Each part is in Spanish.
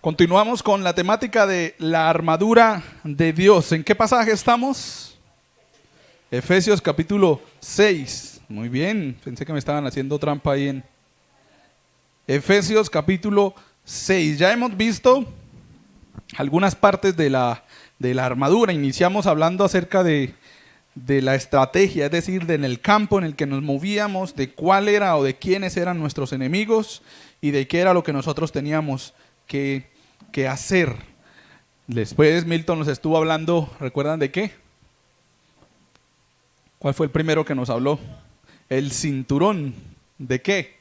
Continuamos con la temática de la armadura de Dios. ¿En qué pasaje estamos? Efesios capítulo 6. Muy bien, pensé que me estaban haciendo trampa ahí en Efesios capítulo 6. Ya hemos visto algunas partes de la armadura. Iniciamos hablando acerca de la estrategia, es decir, en el campo en el que nos movíamos, de cuál era o de quiénes eran nuestros enemigos y de qué era lo que nosotros teníamos que hacer. Después Milton nos estuvo hablando, ¿recuerdan de qué? ¿Cuál fue el primero que nos habló? El cinturón. ¿De qué?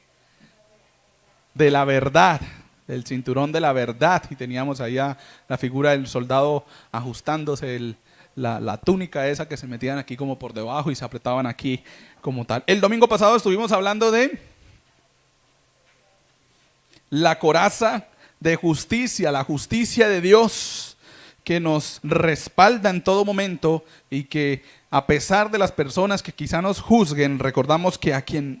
De la verdad. El cinturón de la verdad. Y teníamos allá la figura del soldado ajustándose la túnica esa que se metían aquí como por debajo y se apretaban aquí como tal. El domingo pasado estuvimos hablando de la coraza de justicia, la justicia de Dios que nos respalda en todo momento y que a pesar de las personas que quizá nos juzguen, recordamos que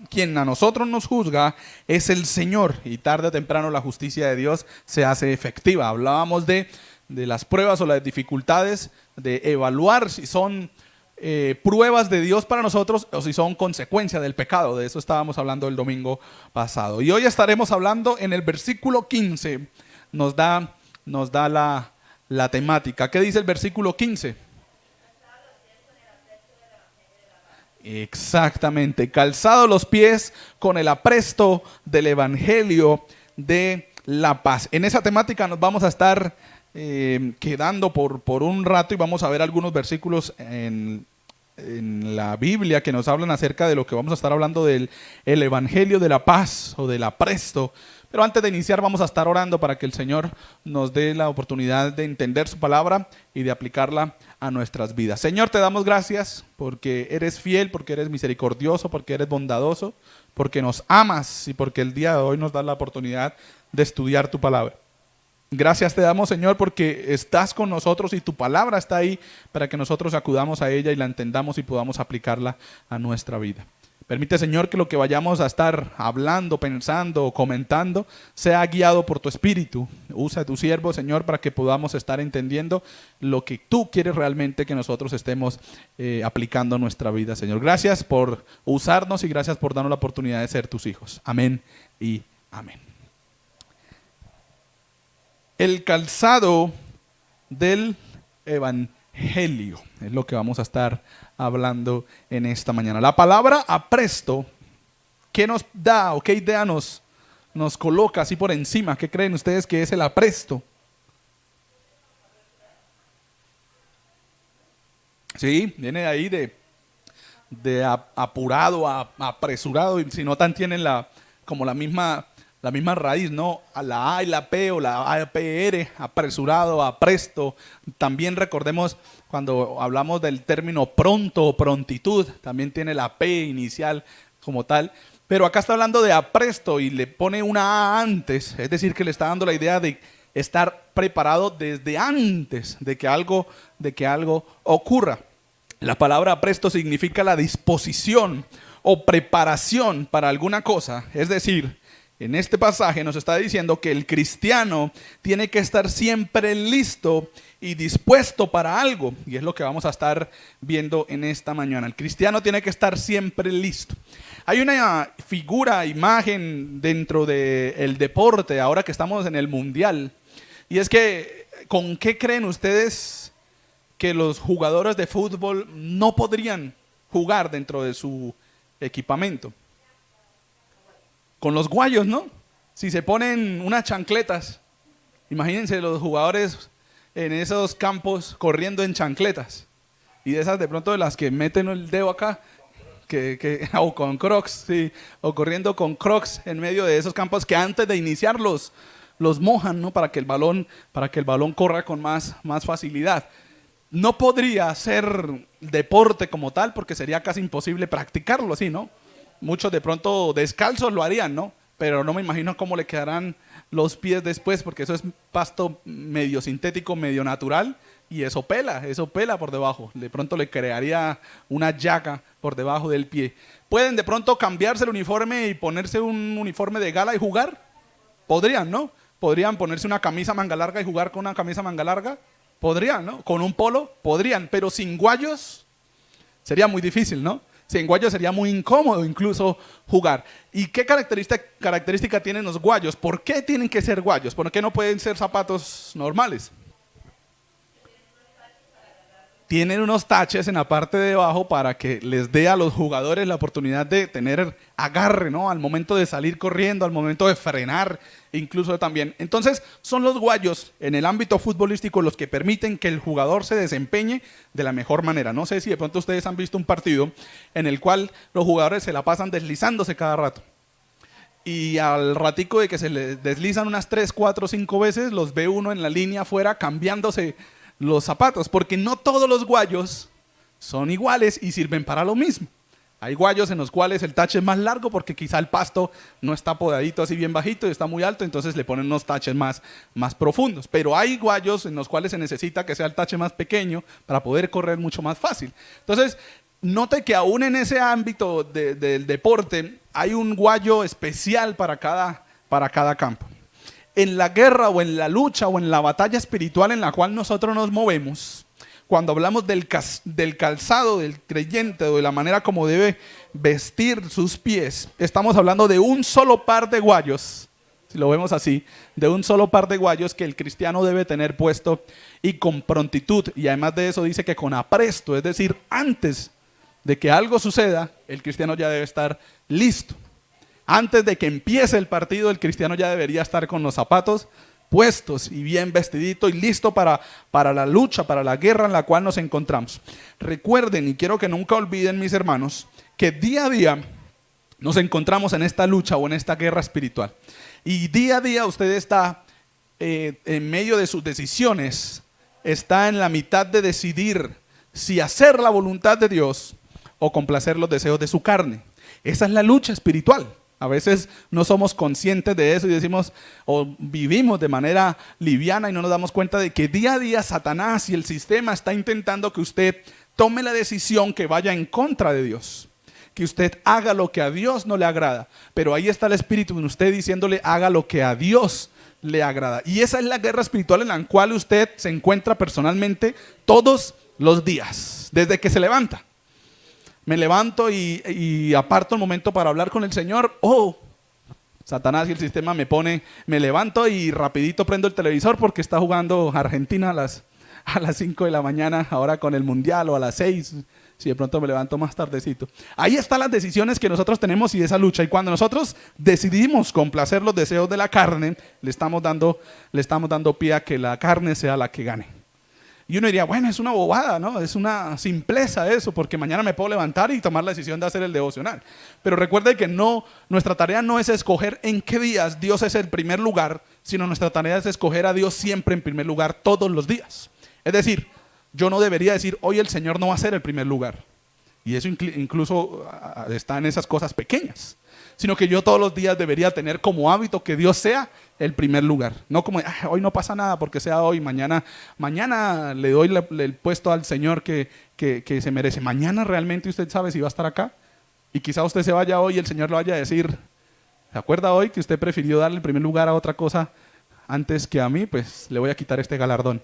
quien a nosotros nos juzga es el Señor, y tarde o temprano la justicia de Dios se hace efectiva. Hablábamos de las pruebas o las dificultades, de evaluar si son pruebas de Dios para nosotros o si son consecuencia del pecado. De eso estábamos hablando el domingo pasado. Y hoy estaremos hablando en el versículo 15. Nos da la temática. ¿Qué dice el versículo 15? Exactamente. Calzados los pies con el apresto del evangelio de la paz. En esa temática nos vamos a estar quedando por un rato y vamos a ver algunos versículos en la Biblia que nos hablan acerca de lo que vamos a estar hablando del el evangelio de la paz o del apresto. Pero antes de iniciar vamos a estar orando para que el Señor nos dé la oportunidad de entender su palabra y de aplicarla a nuestras vidas. Señor, te damos gracias porque eres fiel, porque eres misericordioso, porque eres bondadoso, porque nos amas y porque el día de hoy nos das la oportunidad de estudiar tu palabra. Gracias te damos, Señor, porque estás con nosotros y tu palabra está ahí para que nosotros acudamos a ella y la entendamos y podamos aplicarla a nuestra vida. Permite, Señor, que lo que vayamos a estar hablando, pensando o comentando sea guiado por tu Espíritu. Usa a tu siervo, Señor, para que podamos estar entendiendo lo que tú quieres realmente que nosotros estemos aplicando a nuestra vida, Señor. Gracias por usarnos y gracias por darnos la oportunidad de ser tus hijos. Amén y amén. El calzado del evangelio es lo que vamos a estar hablando en esta mañana. La palabra apresto, ¿qué nos da o qué idea nos coloca así por encima? ¿Qué creen ustedes que es el apresto? Sí, viene de ahí de apurado, apresurado, y si notan tienen como la misma raíz, ¿no? A la A y la P o la APR, apresurado, apresto. También recordemos cuando hablamos del término pronto o prontitud, también tiene la P inicial como tal. Pero acá está hablando de apresto y le pone una A antes, es decir, que le está dando la idea de estar preparado desde antes de que algo ocurra. La palabra apresto significa la disposición o preparación para alguna cosa, es decir, en este pasaje nos está diciendo que el cristiano tiene que estar siempre listo y dispuesto para algo. Y es lo que vamos a estar viendo en esta mañana. El cristiano tiene que estar siempre listo. Hay una figura, imagen dentro del deporte, ahora que estamos en el mundial. Y es que, ¿con qué creen ustedes que los jugadores de fútbol no podrían jugar dentro de su equipamiento? Con los guayos, ¿no? Si se ponen unas chancletas, imagínense los jugadores en esos campos corriendo en chancletas. Y de esas de pronto de las que meten el dedo acá, o con crocs, sí, o corriendo con crocs en medio de esos campos que antes de iniciar los mojan, ¿no? Para que el balón corra con más facilidad. No podría ser deporte como tal porque sería casi imposible practicarlo así, ¿no? Muchos de pronto descalzos lo harían, ¿no? Pero no me imagino cómo le quedarán los pies después, porque eso es pasto medio sintético, medio natural, y eso pela por debajo. De pronto le crearía una llaga por debajo del pie. ¿Pueden de pronto cambiarse el uniforme y ponerse un uniforme de gala y jugar? Podrían, ¿no? ¿Podrían ponerse una camisa manga larga y jugar con una camisa manga larga? Podrían, ¿no? Con un polo, podrían, pero sin guayos sería muy difícil, ¿no? Sin guayos sería muy incómodo incluso jugar. ¿Y qué característica tienen los guayos? ¿Por qué tienen que ser guayos? ¿Por qué no pueden ser zapatos normales? Tienen unos taches en la parte de abajo para que les dé a los jugadores la oportunidad de tener agarre, ¿no? Al momento de salir corriendo, al momento de frenar, incluso también. Entonces, son los guayos en el ámbito futbolístico los que permiten que el jugador se desempeñe de la mejor manera. No sé si de pronto ustedes han visto un partido en el cual los jugadores se la pasan deslizándose cada rato. Y al ratico de que se les deslizan unas 3, 4, 5 veces, los ve uno en la línea afuera cambiándose los zapatos, porque no todos los guayos son iguales y sirven para lo mismo. Hay guayos en los cuales el tache es más largo porque quizá el pasto no está podadito así bien bajito y está muy alto, entonces le ponen unos taches más profundos. Pero hay guayos en los cuales se necesita que sea el tache más pequeño para poder correr mucho más fácil. Entonces, note que aún en ese ámbito del deporte hay un guayo especial para cada campo. En la guerra o en la lucha o en la batalla espiritual en la cual nosotros nos movemos, cuando hablamos del calzado del creyente o de la manera como debe vestir sus pies, estamos hablando de un solo par de guayos, si lo vemos así, de un solo par de guayos que el cristiano debe tener puesto y con prontitud. Y además de eso dice que con apresto, es decir, antes de que algo suceda, el cristiano ya debe estar listo. Antes de que empiece el partido, el cristiano ya debería estar con los zapatos puestos y bien vestidito y listo para la lucha, para la guerra en la cual nos encontramos. Recuerden, y quiero que nunca olviden, mis hermanos, que día a día nos encontramos en esta lucha o en esta guerra espiritual. Y día a día usted está en medio de sus decisiones, está en la mitad de decidir si hacer la voluntad de Dios o complacer los deseos de su carne. Esa es la lucha espiritual. A veces no somos conscientes de eso y decimos o vivimos de manera liviana y no nos damos cuenta de que día a día Satanás y el sistema está intentando que usted tome la decisión que vaya en contra de Dios, que usted haga lo que a Dios no le agrada. Pero ahí está el Espíritu en usted diciéndole haga lo que a Dios le agrada. Y esa es la guerra espiritual en la cual usted se encuentra personalmente todos los días, desde que se levanta. Me levanto y aparto el momento para hablar con el Señor. Oh, Satanás y el sistema me levanto y rapidito prendo el televisor porque está jugando Argentina a las 5 de la mañana, ahora con el Mundial, o a las 6, si de pronto me levanto más tardecito. Ahí están las decisiones que nosotros tenemos y esa lucha. Y cuando nosotros decidimos complacer los deseos de la carne, le estamos dando pie a que la carne sea la que gane. Y uno diría, bueno, es una bobada, ¿no? Es una simpleza eso, porque mañana me puedo levantar y tomar la decisión de hacer el devocional. Pero recuerde que nuestra tarea no es escoger en qué días Dios es el primer lugar, sino nuestra tarea es escoger a Dios siempre en primer lugar todos los días. Es decir, yo no debería decir, hoy el Señor no va a ser el primer lugar. Y eso incluso está en esas cosas pequeñas. Sino que yo todos los días debería tener como hábito que Dios sea el primer lugar. No como, hoy no pasa nada porque sea hoy, mañana le doy el puesto al Señor que se merece. Mañana realmente usted sabe si va a estar acá. Y quizá usted se vaya hoy y el Señor le vaya a decir, ¿se acuerda hoy que usted prefirió darle el primer lugar a otra cosa antes que a mí? Pues le voy a quitar este galardón.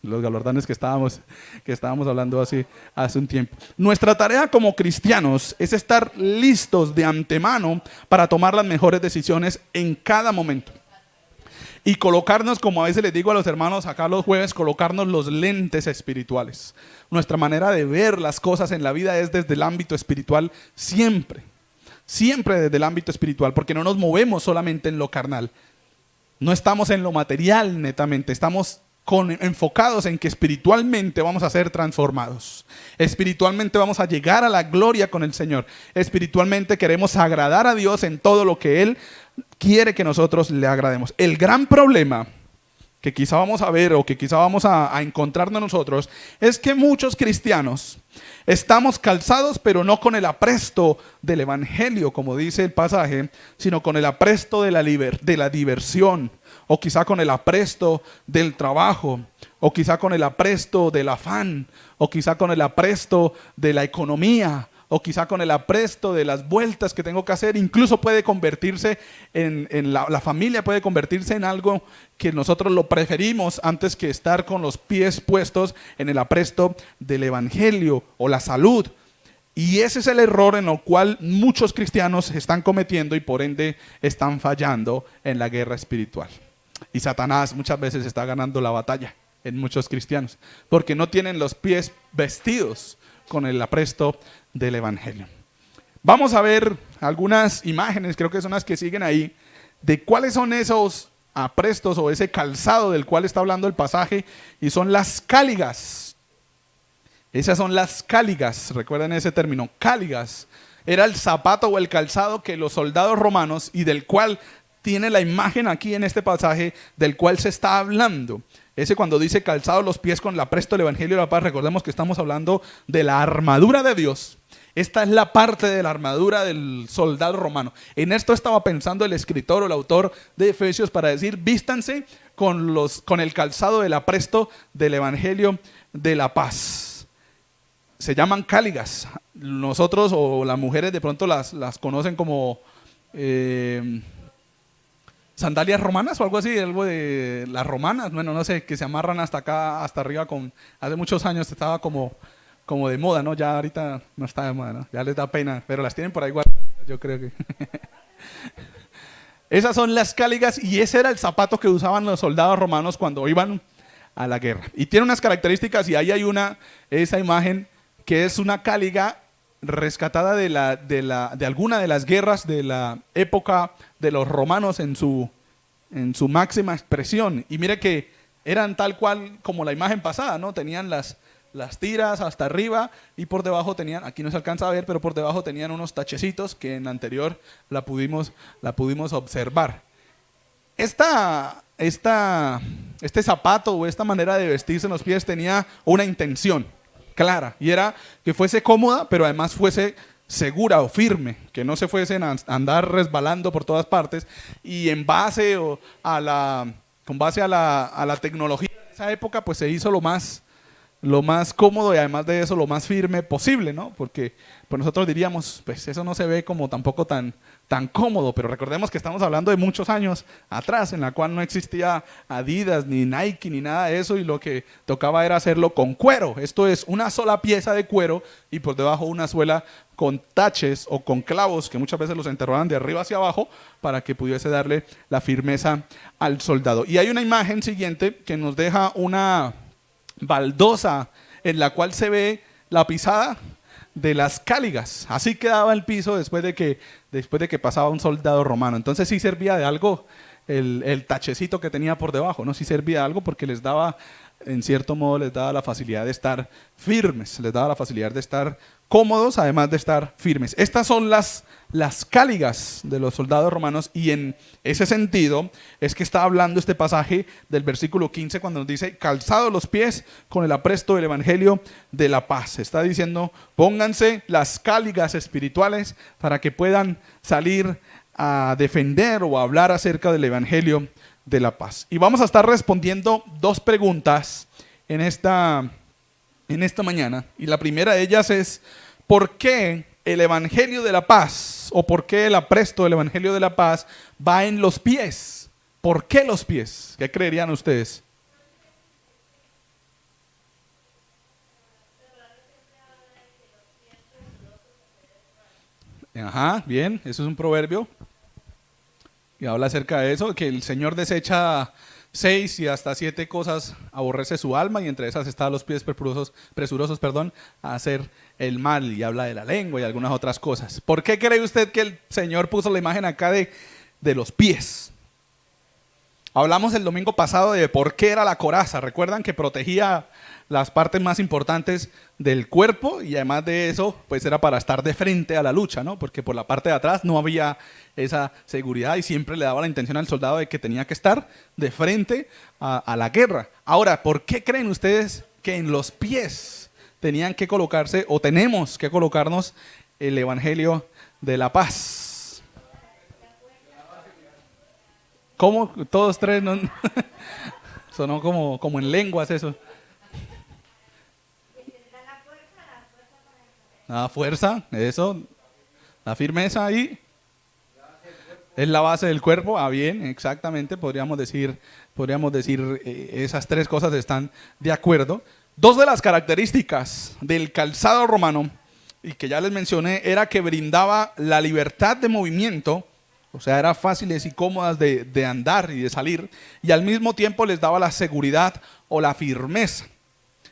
Los galardones que estábamos hablando hace un tiempo. Nuestra tarea como cristianos es estar listos de antemano para tomar las mejores decisiones en cada momento. Y colocarnos, como a veces les digo a los hermanos acá los jueves, colocarnos los lentes espirituales. Nuestra manera de ver las cosas en la vida es desde el ámbito espiritual siempre. Siempre desde el ámbito espiritual, porque no nos movemos solamente en lo carnal. No estamos en lo material netamente, estamos enfocados en que espiritualmente vamos a ser transformados. Espiritualmente vamos a llegar a la gloria con el Señor. Espiritualmente queremos agradar a Dios en todo lo que Él quiere que nosotros le agrademos. El gran problema que quizá vamos a ver o que quizá vamos a encontrarnos nosotros es que muchos cristianos estamos calzados pero no con el apresto del evangelio, como dice el pasaje, sino con el apresto de la diversión, o quizá con el apresto del trabajo, o quizá con el apresto del afán, o quizá con el apresto de la economía, o quizá con el apresto de las vueltas que tengo que hacer. Incluso puede convertirse en la familia puede convertirse en algo que nosotros lo preferimos antes que estar con los pies puestos en el apresto del evangelio o la salud. Y ese es el error en el cual muchos cristianos están cometiendo y por ende están fallando en la guerra espiritual. Y Satanás muchas veces está ganando la batalla en muchos cristianos porque no tienen los pies vestidos con el apresto del evangelio. Vamos a ver algunas imágenes, creo que son las que siguen ahí, de cuáles son esos aprestos o ese calzado del cual está hablando el pasaje, y son las cáligas. Esas son las cáligas, recuerden ese término, cáligas. Era el zapato o el calzado que los soldados romanos, y del cual tiene la imagen aquí en este pasaje, del cual se está hablando. Ese cuando dice calzado los pies con el apresto del evangelio de la paz, recordemos que estamos hablando de la armadura de Dios. Esta es la parte de la armadura del soldado romano. En esto estaba pensando el escritor o el autor de Efesios para decir, vístanse con el calzado del apresto del evangelio de la paz. Se llaman cáligas. Nosotros o las mujeres de pronto las conocen como sandalias romanas o algo así, algo de las romanas, bueno, no sé, que se amarran hasta acá, hasta arriba. Hace muchos años estaba como de moda, ¿no? Ya ahorita no está de moda, ¿no? Ya les da pena, pero las tienen por ahí guardadas, yo creo que. Esas son las cáligas, y ese era el zapato que usaban los soldados romanos cuando iban a la guerra. Y tiene unas características, y ahí hay esa imagen que es una cáliga rescatada de alguna de las guerras de la época de los romanos en su máxima expresión. Y mire que eran tal cual como la imagen pasada, ¿no? Tenían las tiras hasta arriba, y por debajo tenían, aquí no se alcanza a ver, pero por debajo tenían unos tachecitos que en la anterior la pudimos observar. Este zapato o esta manera de vestirse en los pies tenía una intención clara, y era que fuese cómoda, pero además fuese segura o firme, que no se fuesen a andar resbalando por todas partes. Y con base a la tecnología de esa época, pues se hizo lo más cómodo y además de eso lo más firme posible, ¿no? Porque pues nosotros diríamos, pues eso no se ve como tampoco tan cómodo, pero recordemos que estamos hablando de muchos años atrás, en la cual no existía Adidas, ni Nike, ni nada de eso, y lo que tocaba era hacerlo con cuero. Esto es una sola pieza de cuero y por debajo una suela con taches o con clavos, que muchas veces los enterraban de arriba hacia abajo para que pudiese darle la firmeza al soldado. Y hay una imagen siguiente que nos deja una baldosa en la cual se ve la pisada de las cáligas. Así quedaba el piso después de que pasaba un soldado romano. Entonces sí servía de algo el tachecito que tenía por debajo, ¿no? Sí servía de algo porque les daba, en cierto modo, les daba la facilidad de estar firmes, les daba la facilidad de estar cómodos, además de estar firmes. Estas son las cáligas de los soldados romanos, y en ese sentido es que está hablando este pasaje del versículo 15 cuando nos dice, calzados los pies con el apresto del evangelio de la paz. Está diciendo, pónganse las cáligas espirituales para que puedan salir a defender o a hablar acerca del evangelio de la paz. Y vamos a estar respondiendo dos preguntas en esta mañana, y la primera de ellas es, ¿por qué el evangelio de la paz, o por qué el apresto del evangelio de la paz va en los pies? ¿Por qué los pies? ¿Qué creerían ustedes? Ajá, bien, eso es un proverbio y habla acerca de eso, que el Señor desecha 6 y hasta 7 cosas, aborrece su alma, y entre esas están los pies presurosos, a hacer el mal, y habla de la lengua y algunas otras cosas. ¿Por qué cree usted que el Señor puso la imagen acá de los pies? Hablamos el domingo pasado de por qué era la coraza. Recuerdan que protegía las partes más importantes del cuerpo, y además de eso, pues era para estar de frente a la lucha, ¿no? Porque por la parte de atrás no había esa seguridad, y siempre le daba la intención al soldado de que tenía que estar de frente a la guerra. Ahora, ¿por qué creen ustedes que en los pies tenían que colocarse, o tenemos que colocarnos, el evangelio de la paz? ¿Cómo? Todos tres, ¿no? Sonó como en lenguas eso. La fuerza, eso, la firmeza ahí. Es la base del cuerpo. Ah, bien, exactamente. Podríamos decir esas tres cosas están de acuerdo. Dos de las características del calzado romano, y que ya les mencioné, era que brindaba la libertad de movimiento, o sea, eran fáciles y cómodas de andar y de salir, y al mismo tiempo les daba la seguridad o la firmeza.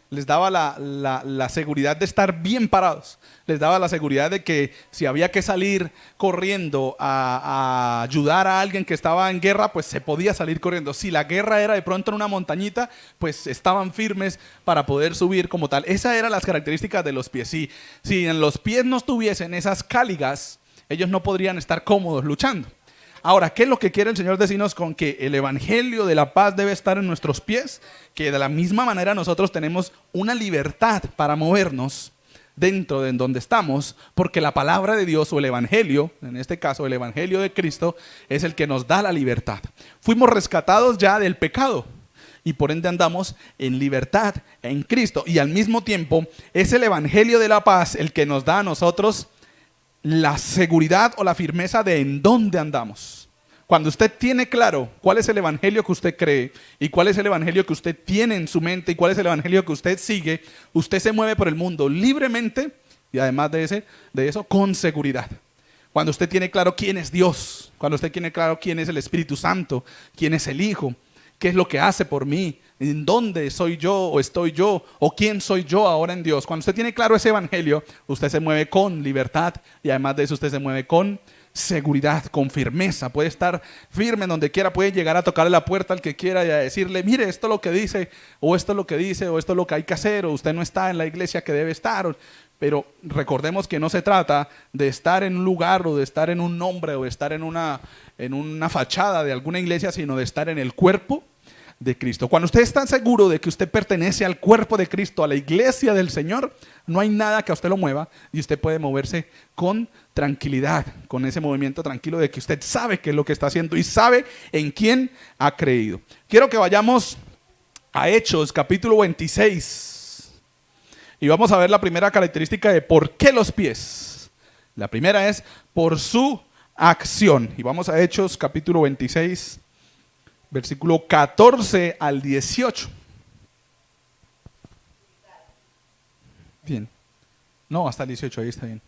Les daba la seguridad de estar bien parados. Les daba la seguridad de que si había que salir corriendo a ayudar a alguien que estaba en guerra, pues se podía salir corriendo. Si la guerra era de pronto en una montañita, pues estaban firmes para poder subir como tal. Esas eran las características de los pies. Si en los pies no estuviesen esas cáligas, ellos no podrían estar cómodos luchando. Ahora, ¿qué es lo que quiere el Señor decirnos con que el evangelio de la paz debe estar en nuestros pies? Que de la misma manera nosotros tenemos una libertad para movernos dentro de donde estamos, porque la palabra de Dios o el evangelio, en este caso el evangelio de Cristo, es el que nos da la libertad. Fuimos rescatados ya del pecado y por ende andamos en libertad en Cristo, y al mismo tiempo es el evangelio de la paz el que nos da a nosotros la seguridad o la firmeza de en dónde andamos. Cuando usted tiene claro cuál es el evangelio que usted cree y cuál es el evangelio que usted tiene en su mente y cuál es el evangelio que usted sigue, usted se mueve por el mundo libremente y además de eso con seguridad. Cuando usted tiene claro quién es Dios, cuando usted tiene claro quién es el Espíritu Santo, quién es el Hijo, qué es lo que hace por mí, en dónde soy yo o estoy yo o quién soy yo ahora en Dios. Cuando usted tiene claro ese evangelio, usted se mueve con libertad y además de eso usted se mueve con seguridad, con firmeza. Puede estar firme en donde quiera, puede llegar a tocarle la puerta al que quiera y a decirle, mire, esto es lo que dice, o esto es lo que dice, o esto es lo que hay que hacer, o usted no está en la iglesia que debe estar. Pero recordemos que no se trata de estar en un lugar o de estar en un nombre o de estar en una fachada de alguna iglesia, sino de estar en el cuerpo de Cristo. Cuando usted está seguro de que usted pertenece al cuerpo de Cristo, a la iglesia del Señor, no hay nada que a usted lo mueva y usted puede moverse con tranquilidad, con ese movimiento tranquilo de que usted sabe qué es lo que está haciendo y sabe en quién ha creído. Quiero que vayamos a Hechos capítulo 26 y vamos a ver la primera característica de por qué los pies. La primera es por su acción, y vamos a Hechos capítulo 26 versículo 14 al 18. Bien. No, hasta el 18, ahí está bien.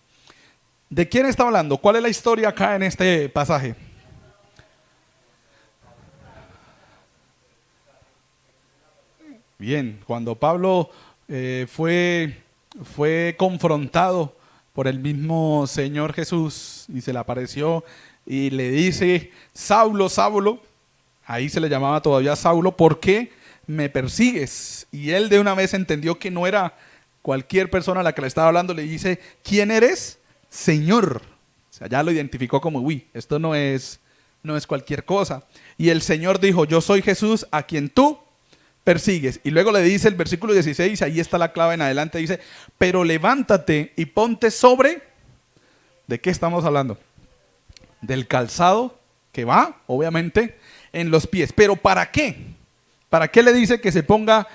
¿De quién está hablando? ¿Cuál es la historia acá en este pasaje? Bien, cuando Pablo fue confrontado por el mismo Señor Jesús y se le apareció y le dice, Saulo, Saulo, ahí se le llamaba todavía Saulo, ¿por qué me persigues? Y él de una vez entendió que no era cualquier persona a la que le estaba hablando. Le dice, ¿quién eres? Señor. O sea, ya lo identificó como, uy, esto no es cualquier cosa. Y el Señor dijo, yo soy Jesús a quien tú persigues. Y luego le dice el versículo 16, ahí está la clave en adelante, dice, pero levántate y ponte sobre, ¿de qué estamos hablando? Del calzado que va, obviamente, en los pies. ¿Pero para qué? ¿Para qué le dice que se ponga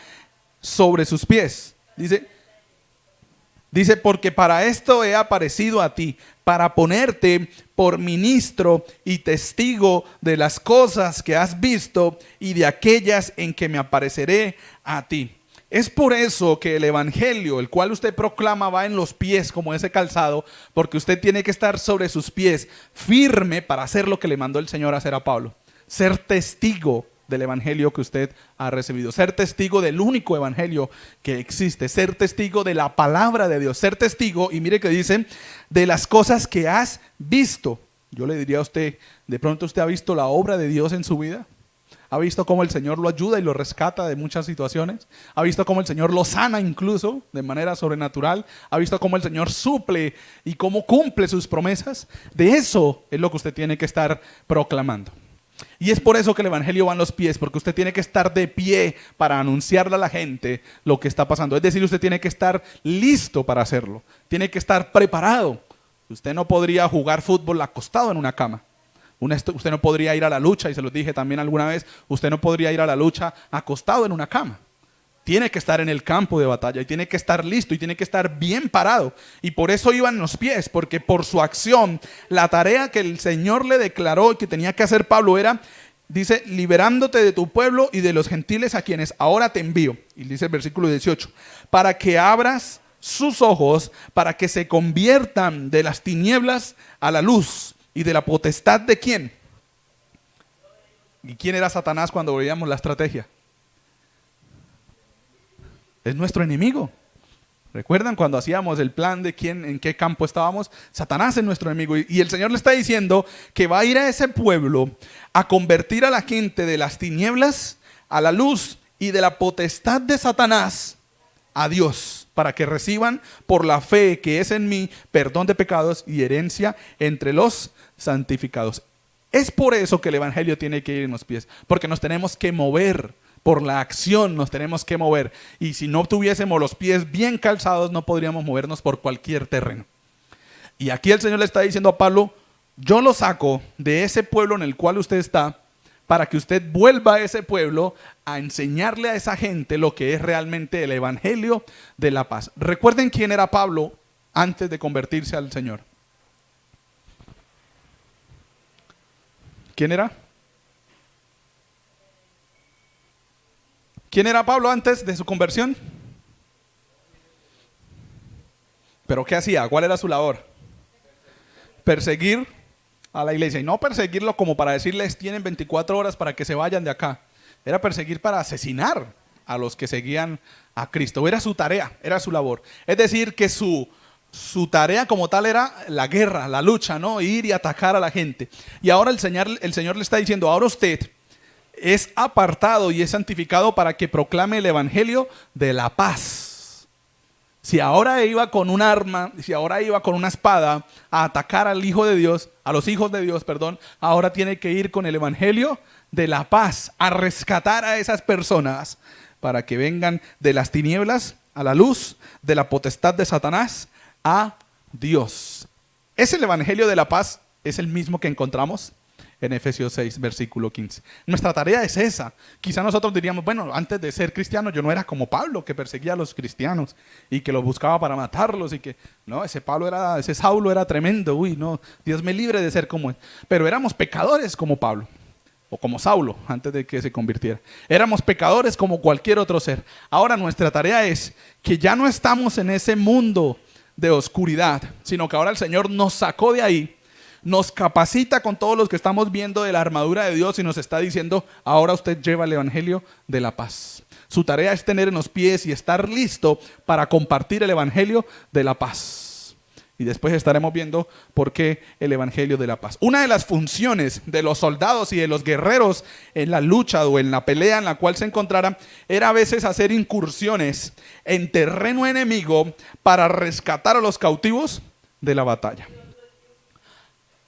sobre sus pies? Dice, porque para esto he aparecido a ti, para ponerte por ministro y testigo de las cosas que has visto y de aquellas en que me apareceré a ti. Es por eso que el evangelio, el cual usted proclama, va en los pies como ese calzado, porque usted tiene que estar sobre sus pies firme para hacer lo que le mandó el Señor a hacer a Pablo. Ser testigo del evangelio que usted ha recibido, ser testigo del único evangelio que existe, ser testigo de la palabra de Dios, ser testigo, y mire que dicen, de las cosas que has visto. Yo le diría a usted, de pronto usted ha visto la obra de Dios en su vida, ha visto cómo el Señor lo ayuda y lo rescata de muchas situaciones, ha visto cómo el Señor lo sana incluso de manera sobrenatural, ha visto cómo el Señor suple y cómo cumple sus promesas. De eso es lo que usted tiene que estar proclamando. Y es por eso que el evangelio va en los pies, porque usted tiene que estar de pie para anunciarle a la gente lo que está pasando. Es decir, usted tiene que estar listo para hacerlo, tiene que estar preparado. Usted no podría jugar fútbol acostado en una cama. Usted no podría ir a la lucha, y se lo dije también alguna vez, usted no podría ir a la lucha acostado en una cama. tiene que estar en el campo de batalla y tiene que estar listo y tiene que estar bien parado. Y por eso iban los pies, porque por su acción, la tarea que el Señor le declaró y que tenía que hacer Pablo era, dice, liberándote de tu pueblo y de los gentiles a quienes ahora te envío. Y dice el versículo 18, para que abras sus ojos, para que se conviertan de las tinieblas a la luz y de la potestad de ¿quién? ¿Y quién era Satanás cuando veíamos la estrategia? Es nuestro enemigo. ¿Recuerdan cuando hacíamos el plan de quién, en qué campo estábamos? Satanás es nuestro enemigo. Y el Señor le está diciendo que va a ir a ese pueblo a convertir a la gente de las tinieblas a la luz y de la potestad de Satanás a Dios, para que reciban por la fe que es en mí perdón de pecados y herencia entre los santificados. Es por eso que el evangelio tiene que ir en los pies, porque nos tenemos que mover. Por la acción nos tenemos que mover. Y si no tuviésemos los pies bien calzados, no podríamos movernos por cualquier terreno. Y aquí el Señor le está diciendo a Pablo, yo lo saco de ese pueblo en el cual usted está, para que usted vuelva a ese pueblo a enseñarle a esa gente lo que es realmente el evangelio de la paz. Recuerden quién era Pablo antes de convertirse al Señor. ¿Quién era? ¿Quién era Pablo antes de su conversión? ¿Pero qué hacía? ¿Cuál era su labor? Perseguir a la iglesia. Y no perseguirlo como para decirles tienen 24 horas para que se vayan de acá. Era perseguir para asesinar a los que seguían a Cristo. Era su tarea, era su labor. Es decir, que su tarea como tal era la guerra, la lucha, ¿no? Ir y atacar a la gente. Y ahora el Señor le está diciendo, ahora usted es apartado y es santificado para que proclame el evangelio de la paz. Si ahora iba con un arma, si ahora iba con una espada a atacar al hijo de Dios, a los hijos de Dios, perdón, ahora tiene que ir con el evangelio de la paz, a rescatar a esas personas para que vengan de las tinieblas a la luz, de la potestad de Satanás a Dios. Es el evangelio de la paz, es el mismo que encontramos en Efesios 6, versículo 15. Nuestra tarea es esa. Quizá nosotros diríamos, bueno, antes de ser cristiano yo no era como Pablo, que perseguía a los cristianos y que los buscaba para matarlos y que, no, ese Saulo era tremendo, uy, no, Dios me libre de ser como él. Pero éramos pecadores como Pablo, o como Saulo, antes de que se convirtiera. Éramos pecadores como cualquier otro ser. Ahora nuestra tarea es que ya no estamos en ese mundo de oscuridad, sino que ahora el Señor nos sacó de ahí, nos capacita con todos los que estamos viendo de la armadura de Dios y nos está diciendo, ahora usted lleva el evangelio de la paz. Su tarea es tener en los pies y estar listo para compartir el evangelio de la paz. Y después estaremos viendo por qué el evangelio de la paz. Una de las funciones de los soldados y de los guerreros en la lucha o en la pelea en la cual se encontraran era a veces hacer incursiones en terreno enemigo para rescatar a los cautivos de la batalla.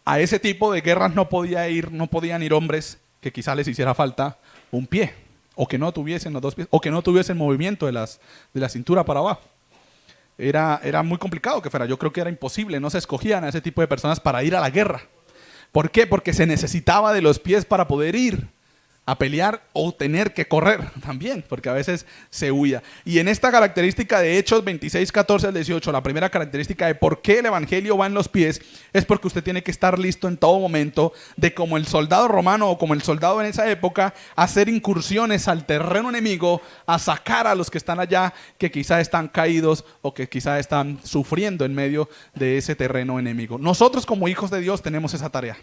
A ese tipo de guerras no podían ir hombres que quizás les hiciera falta un pie, o que no tuviesen los dos pies, o que no tuviesen movimiento de la cintura para abajo. Era muy complicado que fuera. Yo creo que era imposible. No se escogían a ese tipo de personas para ir a la guerra. ¿Por qué? Porque se necesitaba de los pies para poder ir a pelear o tener que correr también, porque a veces se huía. Y en esta característica de Hechos 26, 14 al 18, la primera característica de por qué el evangelio va en los pies, es porque usted tiene que estar listo en todo momento de, como el soldado romano o como el soldado en esa época, hacer incursiones al terreno enemigo, a sacar a los que están allá, que quizá están caídos o que quizá están sufriendo en medio de ese terreno enemigo. Nosotros como hijos de Dios tenemos esa tarea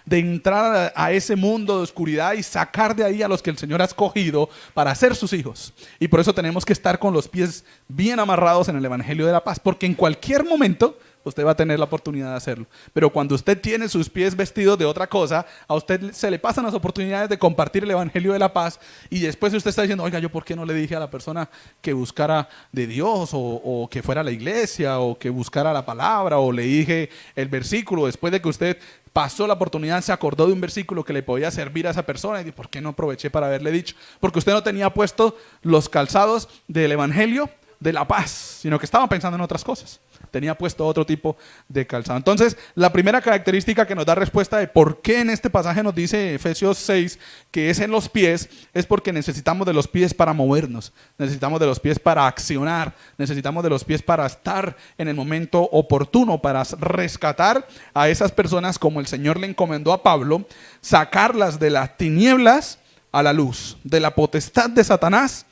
de entrar a ese mundo de oscuridad y sacar de ahí a los que el Señor ha escogido para ser sus hijos. Y por eso tenemos que estar con los pies bien amarrados en el evangelio de la paz, porque en cualquier momento usted va a tener la oportunidad de hacerlo. Pero cuando usted tiene sus pies vestidos de otra cosa, a usted se le pasan las oportunidades de compartir el evangelio de la paz, y después usted está diciendo, oiga, ¿yo por qué no le dije a la persona que buscara de Dios, o que fuera a la iglesia, o que buscara la palabra, o le dije el versículo después de que usted pasó la oportunidad, se acordó de un versículo que le podía servir a esa persona, y ¿por qué no aproveché para haberle dicho? Porque usted no tenía puesto los calzados del evangelio de la paz, sino que estaba pensando en otras cosas. Tenía puesto otro tipo de calzado. Entonces, la primera característica que nos da respuesta de por qué en este pasaje nos dice Efesios 6 que es en los pies, es porque necesitamos de los pies para movernos, necesitamos de los pies para accionar, necesitamos de los pies para estar en el momento oportuno, para rescatar a esas personas como el Señor le encomendó a Pablo, sacarlas de las tinieblas a la luz, de la potestad de Satanás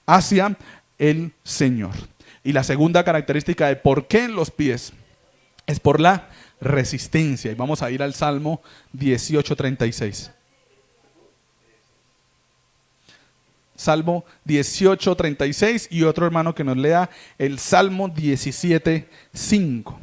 hacia el Señor. Y la segunda característica de por qué en los pies es por la resistencia. Y vamos a ir al Salmo 18:36. Salmo 18:36 y otro hermano que nos lea el Salmo 17:5.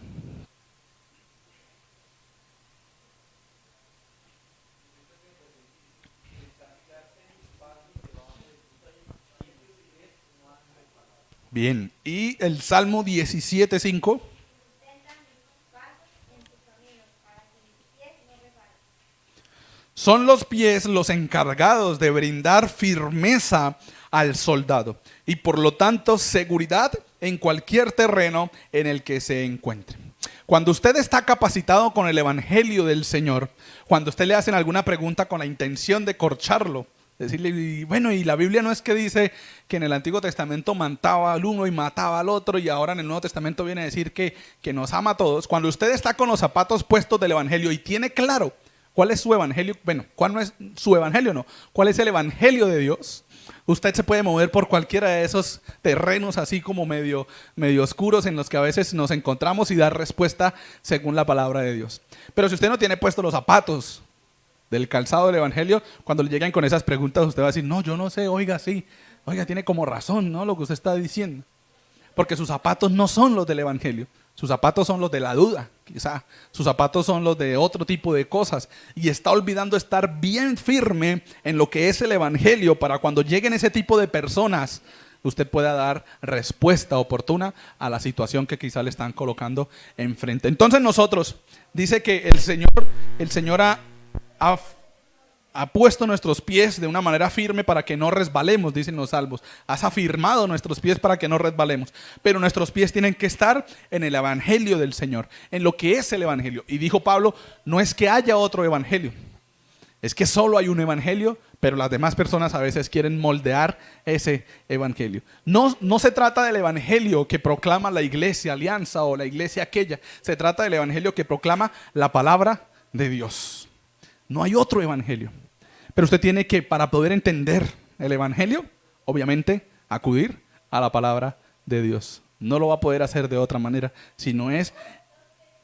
Bien, y el Salmo 17:5. Son los pies los encargados de brindar firmeza al soldado y por lo tanto seguridad en cualquier terreno en el que se encuentre. Cuando usted está capacitado con el evangelio del Señor, cuando usted le hacen alguna pregunta con la intención de corcharlo, decirle, y bueno, y la Biblia no es que dice que en el Antiguo Testamento mataba al uno y mataba al otro, y ahora en el Nuevo Testamento viene a decir que nos ama a todos. Cuando usted está con los zapatos puestos del evangelio y tiene claro cuál es su evangelio, bueno, cuál no es su evangelio, no, cuál es el evangelio de Dios, usted se puede mover por cualquiera de esos terrenos así como medio oscuros en los que a veces nos encontramos y dar respuesta según la palabra de Dios. Pero si usted no tiene puestos los zapatos del calzado del evangelio, cuando le lleguen con esas preguntas usted va a decir, no, yo no sé, oiga, sí, oiga, tiene como razón, ¿no? Lo que usted está diciendo. Porque sus zapatos no son los del evangelio, sus zapatos son los de la duda, quizá, sus zapatos son los de otro tipo de cosas, y está olvidando estar bien firme en lo que es el evangelio para cuando lleguen ese tipo de personas, usted pueda dar respuesta oportuna a la situación que quizá le están colocando enfrente. Entonces nosotros, dice que el Señor ha puesto nuestros pies de una manera firme para que no resbalemos, dicen los salmos. Has afirmado nuestros pies para que no resbalemos. Pero nuestros pies tienen que estar en el evangelio del Señor, en lo que es el evangelio. Y dijo Pablo, no es que haya otro evangelio, es que solo hay un evangelio, pero las demás personas a veces quieren moldear ese evangelio. No se trata del evangelio que proclama la iglesia Alianza o la iglesia aquella. Se trata del evangelio que proclama la palabra de Dios. No hay otro evangelio. Pero usted tiene que, para poder entender el evangelio, obviamente, acudir a la palabra de Dios. No lo va a poder hacer de otra manera, sino es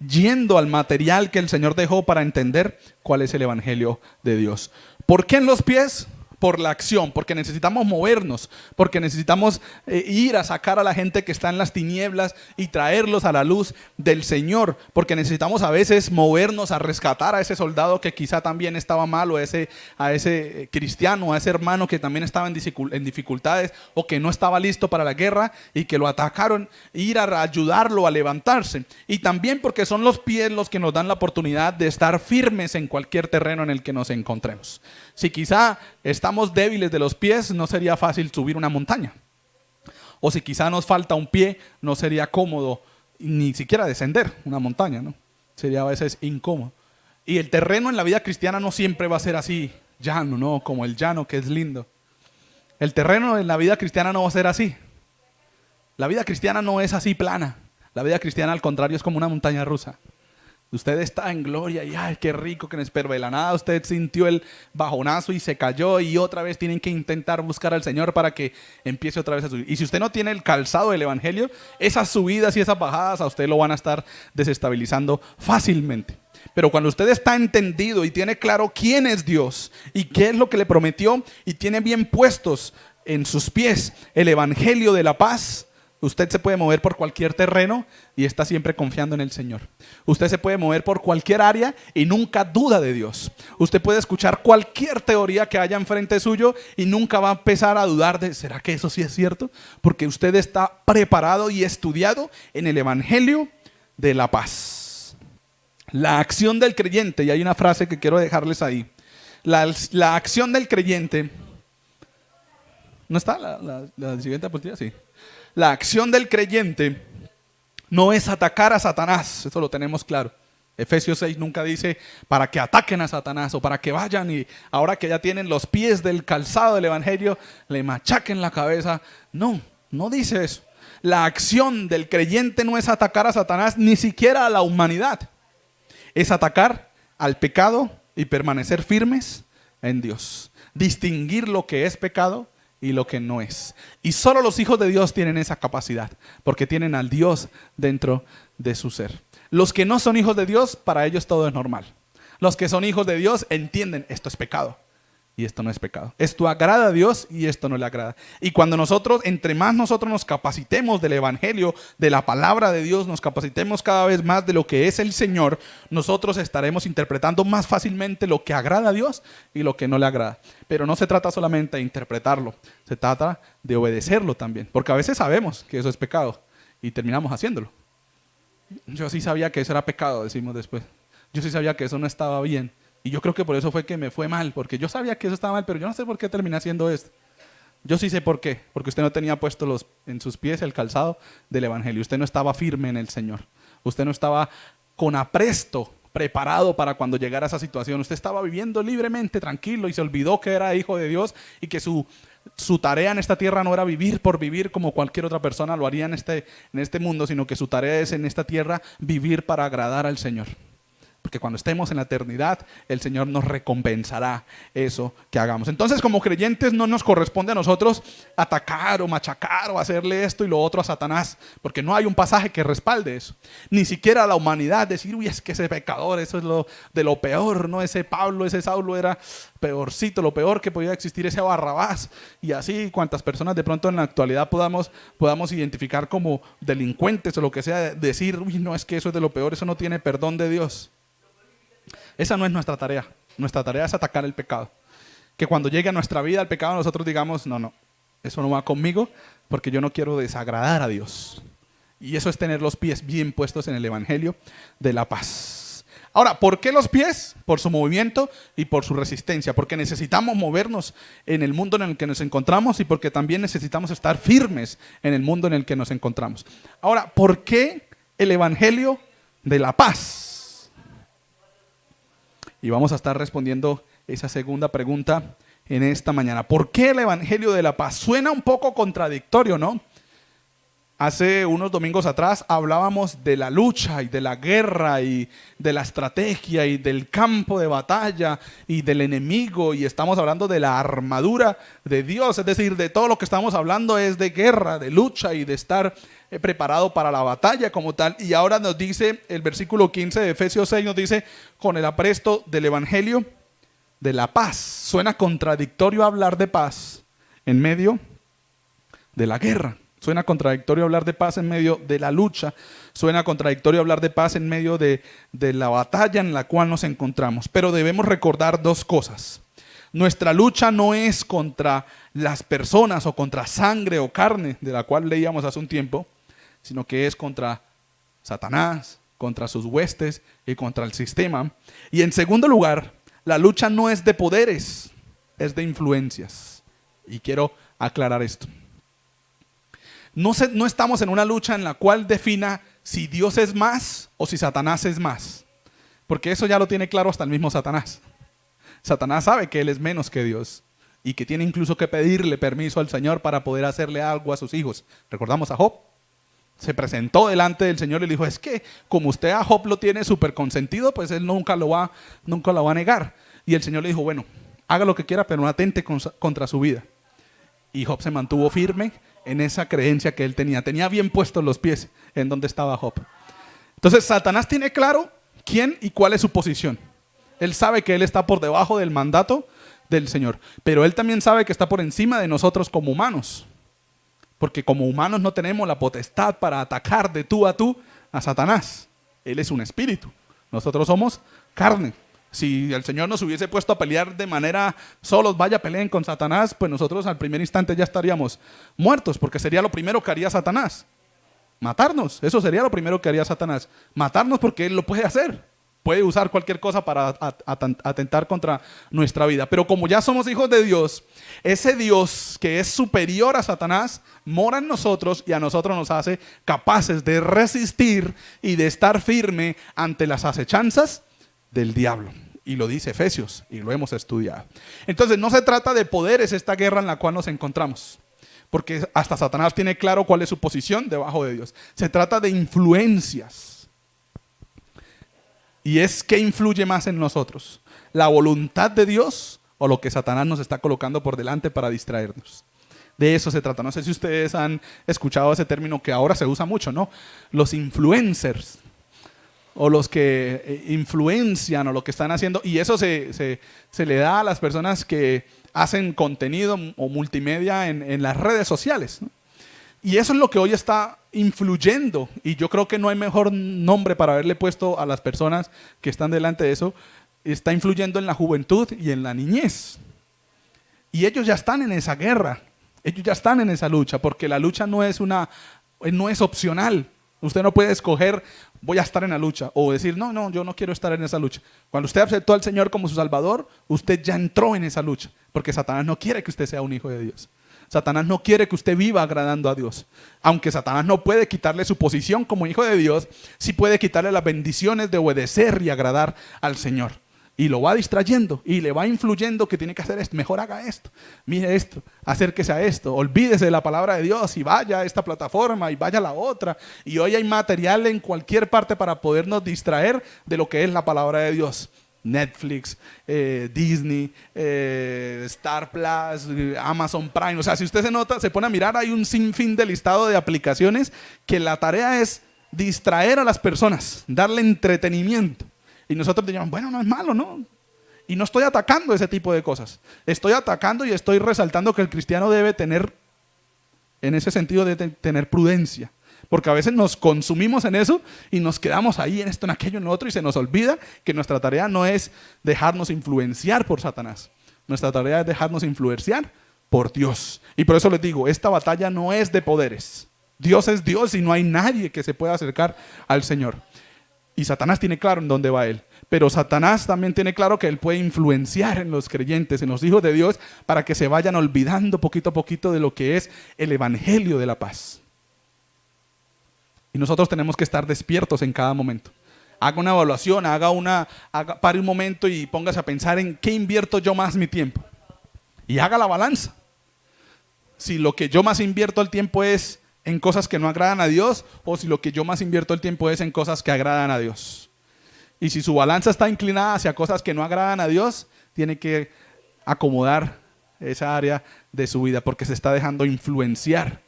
yendo al material que el Señor dejó para entender cuál es el evangelio de Dios. ¿Por qué en los pies? Por la acción, porque necesitamos movernos, porque necesitamos ir a sacar a la gente que está en las tinieblas y traerlos a la luz del Señor, porque necesitamos a veces movernos a rescatar a ese soldado que quizá también estaba mal, o a ese cristiano, a ese hermano que también estaba en dificultades o que no estaba listo para la guerra y que lo atacaron, ir a ayudarlo a levantarse. Y también porque son los pies los que nos dan la oportunidad de estar firmes en cualquier terreno en el que nos encontremos. Si quizá estamos débiles de los pies, no sería fácil subir una montaña. O si quizá nos falta un pie, no sería cómodo ni siquiera descender una montaña, ¿no? Sería a veces incómodo. Y el terreno en la vida cristiana no siempre va a ser así llano, ¿no? Como el llano, que es lindo. El terreno en la vida cristiana no va a ser así. La vida cristiana no es así plana. La vida cristiana, al contrario, es como una montaña rusa. Usted está en gloria y ¡ay, qué rico! Pero de la nada usted sintió el bajonazo y se cayó, y otra vez tienen que intentar buscar al Señor para que empiece otra vez a subir. Y si usted no tiene el calzado del evangelio, esas subidas y esas bajadas a usted lo van a estar desestabilizando fácilmente. Pero cuando usted está entendido y tiene claro quién es Dios y qué es lo que le prometió, y tiene bien puestos en sus pies el evangelio de la paz, usted se puede mover por cualquier terreno y está siempre confiando en el Señor. Usted se puede mover por cualquier área y nunca duda de Dios. Usted puede escuchar cualquier teoría que haya enfrente suyo y nunca va a empezar a dudar de, ¿será que eso sí es cierto? Porque usted está preparado y estudiado en el evangelio de la paz. La acción del creyente, y hay una frase que quiero dejarles ahí. La acción del creyente, ¿no está la siguiente diapositiva? Sí. la acción del creyente no es atacar a Satanás, eso lo tenemos claro. Efesios 6 nunca dice para que ataquen a Satanás o para que vayan y ahora que ya tienen los pies del calzado del evangelio, le machaquen la cabeza. No, no dice eso. La acción del creyente no es atacar a Satanás, ni siquiera a la humanidad. Es atacar al pecado y permanecer firmes en Dios. Distinguir lo que es pecado y lo que no es. Y solo los hijos de Dios tienen esa capacidad, porque tienen al Dios dentro de su ser. Los que no son hijos de Dios, para ellos todo es normal. Los que son hijos de Dios entienden, esto es pecado y esto no es pecado. Esto agrada a Dios y esto no le agrada. Y cuando nosotros, entre más nosotros nos capacitemos del evangelio, de la palabra de Dios, nos capacitemos cada vez más de lo que es el Señor, nosotros estaremos interpretando más fácilmente lo que agrada a Dios y lo que no le agrada. Pero no se trata solamente de interpretarlo, se trata de obedecerlo también. Porque a veces sabemos que eso es pecado y terminamos haciéndolo. Yo sí sabía que eso era pecado, decimos después. Yo sí sabía que eso no estaba bien. Y yo creo que por eso fue que me fue mal, porque yo sabía que eso estaba mal, pero yo no sé por qué terminé haciendo esto. Yo sí sé por qué, porque usted no tenía puesto en sus pies el calzado del evangelio. Usted no estaba firme en el Señor. Usted no estaba con apresto, preparado para cuando llegara esa situación. Usted estaba viviendo libremente, tranquilo, y se olvidó que era hijo de Dios y que su tarea en esta tierra no era vivir por vivir como cualquier otra persona lo haría en este mundo, sino que su tarea es en esta tierra vivir para agradar al Señor. Porque cuando estemos en la eternidad, el Señor nos recompensará eso que hagamos. Entonces, como creyentes, no nos corresponde a nosotros atacar o machacar o hacerle esto y lo otro a Satanás, porque no hay un pasaje que respalde eso. Ni siquiera a la humanidad decir, uy, es que ese pecador, eso es de lo peor, ¿no? Ese Pablo, ese Saulo era peorcito, lo peor que podía existir, ese Barrabás. Y así, cuantas personas de pronto en la actualidad podamos identificar como delincuentes o lo que sea, decir, uy, no, es que eso es de lo peor, eso no tiene perdón de Dios. Esa no es nuestra tarea. Nuestra tarea es atacar el pecado. Que cuando llegue a nuestra vida el pecado nosotros digamos, no, eso no va conmigo porque yo no quiero desagradar a Dios. Y eso es tener los pies bien puestos en el evangelio de la paz. Ahora, ¿por qué los pies? Por su movimiento y por su resistencia. Porque necesitamos movernos en el mundo en el que nos encontramos y porque también necesitamos estar firmes en el mundo en el que nos encontramos. Ahora, ¿por qué el evangelio de la paz? Y vamos a estar respondiendo esa segunda pregunta en esta mañana. ¿Por qué el evangelio de la paz? Suena un poco contradictorio, ¿no? Hace unos domingos atrás hablábamos de la lucha y de la guerra y de la estrategia y del campo de batalla y del enemigo, y estamos hablando de la armadura de Dios, es decir, de todo lo que estamos hablando es de guerra, de lucha y de estar preparado para la batalla como tal. Y ahora nos dice el versículo 15 de Efesios 6, nos dice con el apresto del evangelio de la paz. Suena contradictorio hablar de paz en medio de la guerra. Suena contradictorio hablar de paz en medio de la lucha. Suena contradictorio hablar de paz en medio de la batalla en la cual nos encontramos. Pero debemos recordar dos cosas. Nuestra lucha no es contra las personas o contra sangre o carne, de la cual leíamos hace un tiempo, sino que es contra Satanás, contra sus huestes y contra el sistema. Y en segundo lugar, la lucha no es de poderes, es de influencias. Y quiero aclarar esto. No estamos en una lucha en la cual defina si Dios es más o si Satanás es más. Porque eso ya lo tiene claro hasta el mismo Satanás. Satanás sabe que él es menos que Dios y que tiene incluso que pedirle permiso al Señor para poder hacerle algo a sus hijos. ¿Recordamos a Job? Se presentó delante del Señor y le dijo, es que como usted a Job lo tiene súper consentido, pues él nunca lo va a negar. Y el Señor le dijo, bueno, haga lo que quiera, pero no atente contra su vida. Y Job se mantuvo firme en esa creencia que él tenía. Tenía bien puestos los pies en donde estaba Job. Entonces Satanás tiene claro quién y cuál es su posición. Él sabe que él está por debajo del mandato del Señor. Pero él también sabe que está por encima de nosotros como humanos. Porque como humanos no tenemos la potestad para atacar de tú a Satanás. Él es un espíritu. Nosotros somos carne. Si el Señor nos hubiese puesto a pelear de manera solos, vaya, peleen con Satanás, pues nosotros al primer instante ya estaríamos muertos, porque sería lo primero que haría Satanás. Matarnos, eso sería lo primero que haría Satanás. Matarnos porque él lo puede hacer, puede usar cualquier cosa para atentar contra nuestra vida. Pero como ya somos hijos de Dios, ese Dios que es superior a Satanás mora en nosotros y a nosotros nos hace capaces de resistir y de estar firme ante las acechanzas del diablo. Y lo dice Efesios y lo hemos estudiado. Entonces no se trata de poderes esta guerra en la cual nos encontramos, porque hasta Satanás tiene claro cuál es su posición debajo de Dios. Se trata de influencias. Y es ¿qué influye más en nosotros? ¿La voluntad de Dios o lo que Satanás nos está colocando por delante para distraernos? De eso se trata. No sé si ustedes han escuchado ese término que ahora se usa mucho, ¿no? Los influencers o los que influencian o lo que están haciendo. Y eso se le da a las personas que hacen contenido o multimedia en las redes sociales, ¿no? Y eso es lo que hoy está influyendo. Y yo creo que no hay mejor nombre para haberle puesto a las personas que están delante de eso. Está influyendo en la juventud y en la niñez. Y ellos ya están en esa guerra. Ellos ya están en esa lucha, porque la lucha no es opcional. Usted no puede escoger, voy a estar en la lucha, o decir, no, yo no quiero estar en esa lucha. Cuando usted aceptó al Señor como su Salvador, usted ya entró en esa lucha, porque Satanás no quiere que usted sea un hijo de Dios. Satanás no quiere que usted viva agradando a Dios. Aunque Satanás no puede quitarle su posición como hijo de Dios, sí puede quitarle las bendiciones de obedecer y agradar al Señor. Y lo va distrayendo y le va influyendo que tiene que hacer esto. Mejor haga esto, mire esto, acérquese a esto, olvídese de la palabra de Dios y vaya a esta plataforma y vaya a la otra. Y hoy hay material en cualquier parte para podernos distraer de lo que es la palabra de Dios. Netflix, Disney, Star Plus, Amazon Prime. O sea, si usted se pone a mirar, hay un sinfín de listado de aplicaciones que la tarea es distraer a las personas, darle entretenimiento. Y nosotros diríamos, bueno, no es malo, ¿no? Y no estoy atacando ese tipo de cosas. Estoy atacando y estoy resaltando que el cristiano debe tener, en ese sentido, de tener prudencia. Porque a veces nos consumimos en eso y nos quedamos ahí en esto, en aquello, en lo otro, y se nos olvida que nuestra tarea no es dejarnos influenciar por Satanás. Nuestra tarea es dejarnos influenciar por Dios. Y por eso les digo, esta batalla no es de poderes. Dios es Dios y no hay nadie que se pueda acercar al Señor. Y Satanás tiene claro en dónde va él. Pero Satanás también tiene claro que él puede influenciar en los creyentes, en los hijos de Dios, para que se vayan olvidando poquito a poquito de lo que es el evangelio de la paz. Y nosotros tenemos que estar despiertos en cada momento. Haga una evaluación, pare un momento y póngase a pensar en qué invierto yo más mi tiempo. Y haga la balanza. Si lo que yo más invierto el tiempo es en cosas que no agradan a Dios, o si lo que yo más invierto el tiempo es en cosas que agradan a Dios. Y si su balanza está inclinada hacia cosas que no agradan a Dios, tiene que acomodar esa área de su vida, porque se está dejando influenciar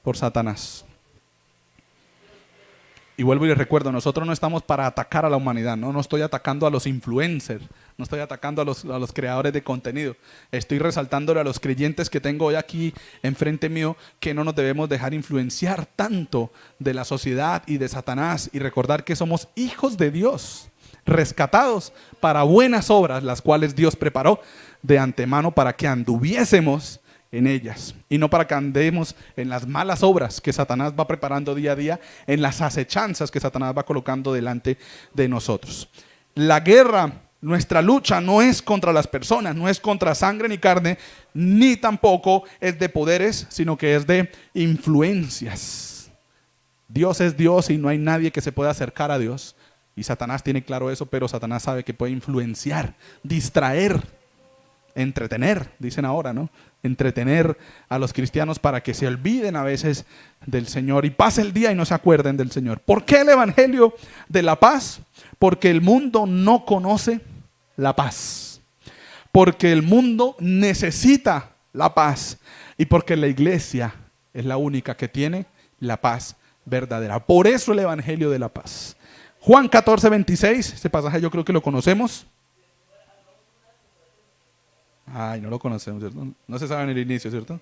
por Satanás. Y vuelvo y les recuerdo, nosotros no estamos para atacar a la humanidad, no estoy atacando a los influencers, no estoy atacando a los creadores de contenido. Estoy resaltándole a los creyentes que tengo hoy aquí enfrente mío que no nos debemos dejar influenciar tanto de la sociedad y de Satanás, y recordar que somos hijos de Dios, rescatados para buenas obras, las cuales Dios preparó de antemano para que anduviésemos en ellas, y no para que andemos en las malas obras que Satanás va preparando día a día, en las acechanzas que Satanás va colocando delante de nosotros. La guerra, nuestra lucha no es contra las personas, no es contra sangre ni carne, ni tampoco es de poderes, sino que es de influencias. Dios es Dios y no hay nadie que se pueda acercar a Dios, y Satanás tiene claro eso, pero Satanás sabe que puede influenciar, distraer, entretener, dicen ahora, ¿no? Entretener a los cristianos para que se olviden a veces del Señor y pase el día y no se acuerden del Señor. ¿Por qué el evangelio de la paz? Porque el mundo no conoce la paz. Porque el mundo necesita la paz. Y porque la iglesia es la única que tiene la paz verdadera. Por eso el evangelio de la paz. Juan 14:26, ese pasaje yo creo que lo conocemos. Ay, no lo conocemos, ¿cierto? No se sabe en el inicio, ¿cierto?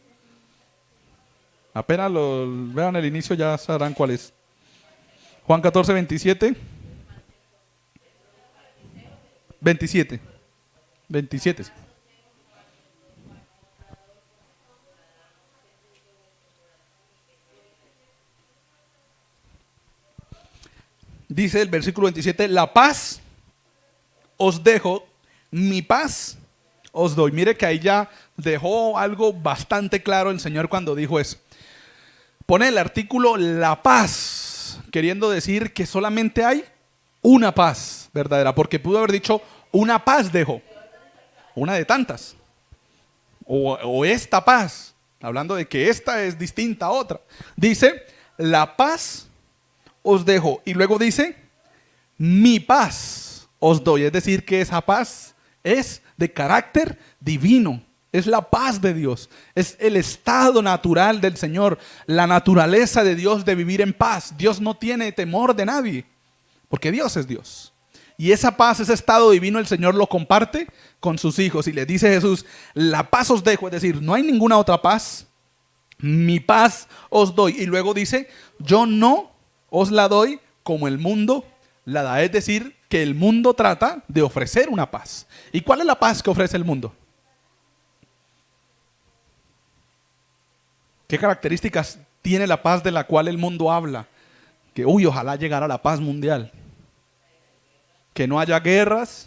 Apenas lo vean el inicio ya sabrán cuál es. Juan 14:27. 27. 27. Dice el versículo 27, la paz os dejo, mi paz os doy. Mire que ahí ya dejó algo bastante claro el Señor cuando dijo eso. Pone el artículo la paz, queriendo decir que solamente hay una paz verdadera, porque pudo haber dicho una paz dejo, una de tantas, o esta paz, hablando de que esta es distinta a otra. Dice, la paz os dejo, y luego dice, mi paz os doy, es decir, que esa paz es de carácter divino. Es la paz de Dios, es el estado natural del Señor, la naturaleza de Dios de vivir en paz. Dios no tiene temor de nadie, porque Dios es Dios. Y esa paz, ese estado divino, el Señor lo comparte con sus hijos. Y le dice Jesús, la paz os dejo, es decir, no hay ninguna otra paz, mi paz os doy. Y luego dice, yo no os la doy como el mundo la da. Es decir, que el mundo trata de ofrecer una paz. ¿Y cuál es la paz que ofrece el mundo? ¿Qué características tiene la paz de la cual el mundo habla? Que, ojalá llegara la paz mundial. Que no haya guerras.